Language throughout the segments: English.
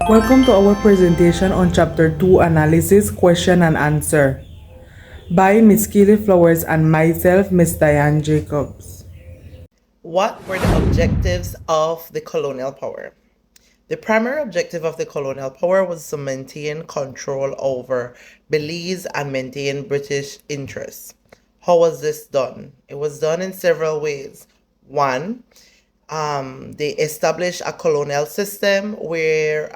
Welcome to our presentation on Chapter 2 Analysis, Question and Answer by Ms. Keely Flowers and myself, Ms. Diane Jacobs. What were the objectives of the colonial power? The primary objective of the colonial power was to maintain control over Belize and maintain British interests. How was this done? It was done in several ways. One, they established a colonial system where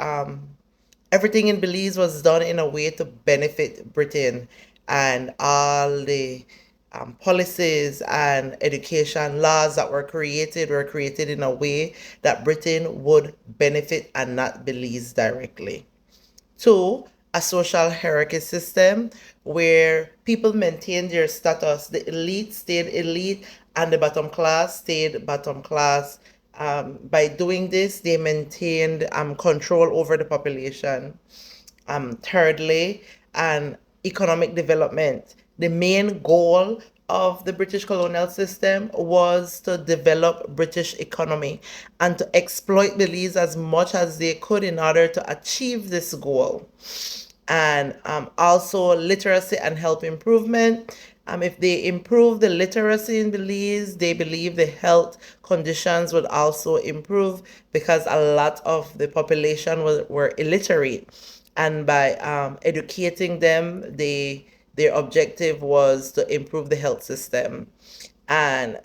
everything in Belize was done in a way to benefit Britain, and all the policies and education laws that were created in a way that Britain would benefit and not Belize directly. Two, a social hierarchy system where people maintained their status. The elite stayed elite and the bottom class stayed bottom class. By doing this, they maintained control over the population. Thirdly, and economic development. The main goal of the British colonial system was to develop British economy and to exploit Belize as much as they could in order to achieve this goal. And also literacy and health improvement. If they improve the literacy in Belize, they believe the health conditions would also improve because a lot of the population were illiterate. And by educating them, their objective was to improve the health system. And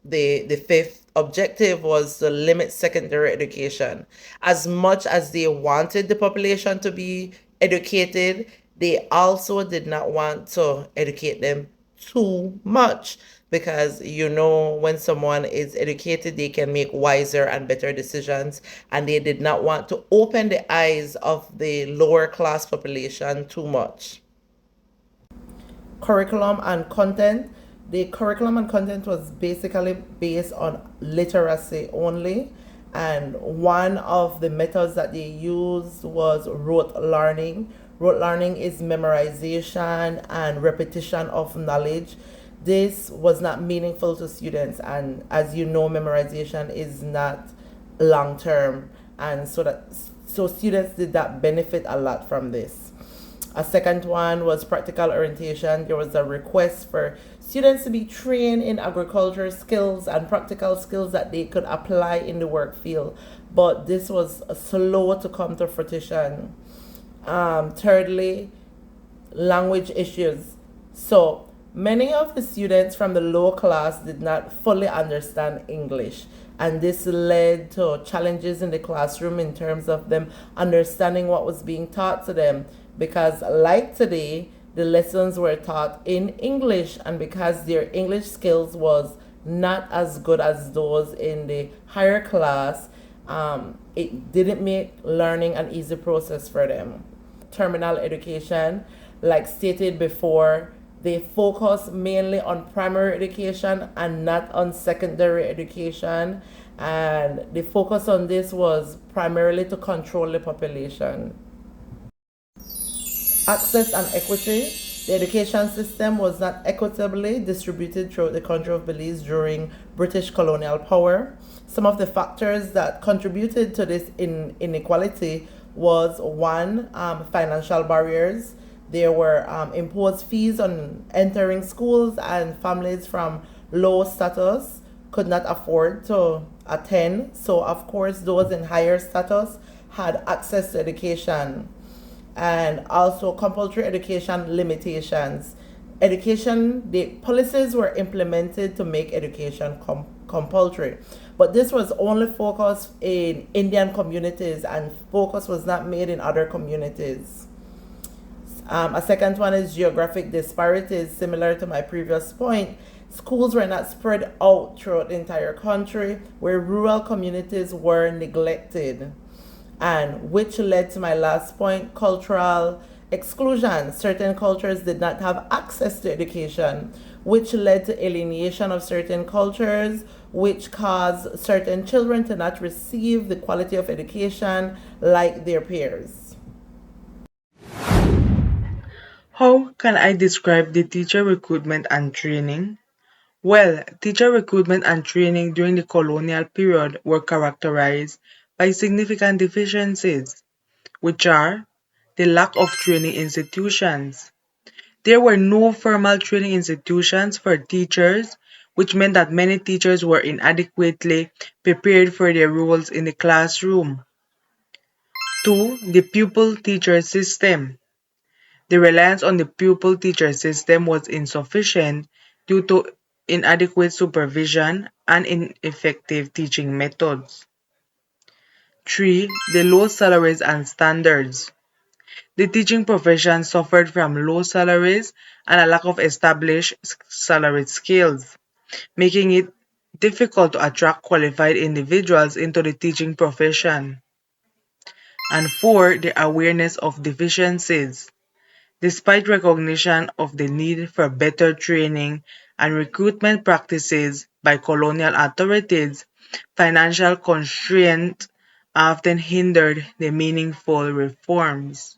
the fifth objective was to limit secondary education. As much as they wanted the population to be educated, they also did not want to educate them too much because when someone is educated they can make wiser and better decisions, and they did not want to open the eyes of the lower class population too much. Curriculum and content. The curriculum and content was basically based on literacy only, and one of the methods that they used was rote learning. Rote learning is memorization and repetition of knowledge. This was not meaningful to students, and as you know, memorization is not long term, and so students did not benefit a lot from this. A second one was practical orientation. There was a request for students to be trained in agriculture skills and practical skills that they could apply in the work field, but this was slow to come to fruition. Thirdly, language issues. So many of the students from the lower class did not fully understand English, and this led to challenges in the classroom in terms of them understanding what was being taught to them. Because, like today, the lessons were taught in English, and because their English skills was not as good as those in the higher class, it didn't make learning an easy process for them. Terminal education, like stated before, they focus mainly on primary education and not on secondary education. And the focus on this was primarily to control the population. Access and equity. The education system was not equitably distributed throughout the country of Belize during British colonial power. Some of the factors that contributed to this inequality was one, financial barriers. There were imposed fees on entering schools, and families from low status could not afford to attend. So, of course, those in higher status had access to education. And also compulsory education limitations. The policies were implemented to make education compulsory, but this was only focused in Indian communities, and focus was not made in other communities. A second one is geographic disparities. Similar to my previous point, schools were not spread out throughout the entire country, where rural communities were neglected, and which led to my last point, cultural exclusion. Certain cultures did not have access to education, which led to alienation of certain cultures, which caused certain children to not receive the quality of education like their peers. How can I describe the teacher recruitment and training? Well, teacher recruitment and training during the colonial period were characterized by significant deficiencies. which are the lack of training institutions. There were no formal training institutions for teachers, which meant that many teachers were inadequately prepared for their roles in the classroom. 2. The pupil-teacher system. The reliance on the pupil-teacher system was insufficient due to inadequate supervision and ineffective teaching methods. 3. The low salaries and standards. The teaching profession suffered from low salaries and a lack of established salary scales, making it difficult to attract qualified individuals into the teaching profession. And 4. The awareness of deficiencies. Despite recognition of the need for better training and recruitment practices by colonial authorities, financial constraints often hindered the meaningful reforms.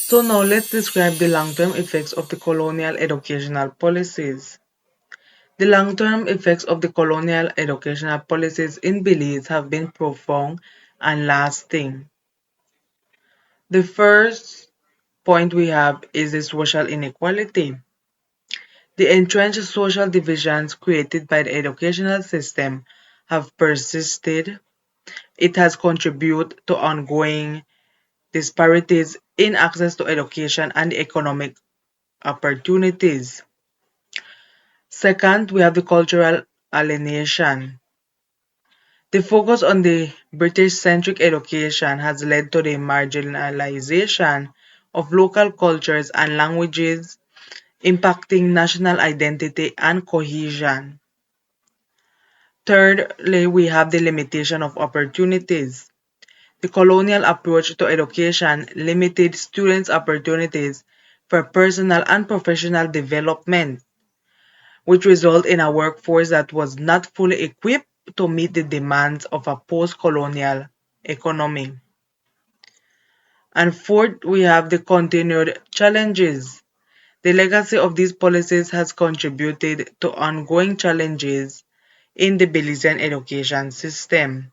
So now let's describe the long-term effects of the colonial educational policies. The long-term effects of the colonial educational policies in Belize have been profound and lasting. The first point we have is the social inequality. The entrenched social divisions created by the educational system have persisted. It has contributed to ongoing disparities in access to education and economic opportunities. Second, we have the cultural alienation. The focus on the British-centric education has led to the marginalization of local cultures and languages, impacting national identity and cohesion. Thirdly, we have the limitation of opportunities. The colonial approach to education limited students' opportunities for personal and professional development, which resulted in a workforce that was not fully equipped to meet the demands of a post-colonial economy. And fourth, we have the continued challenges. The legacy of these policies has contributed to ongoing challenges in the Belizean education system,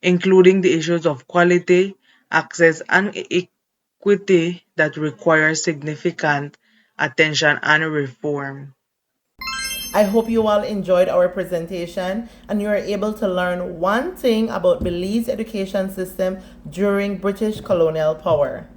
including the issues of quality, access, and equity that require significant attention and reform. I hope you all enjoyed our presentation and you are able to learn one thing about Belize education system during British colonial power.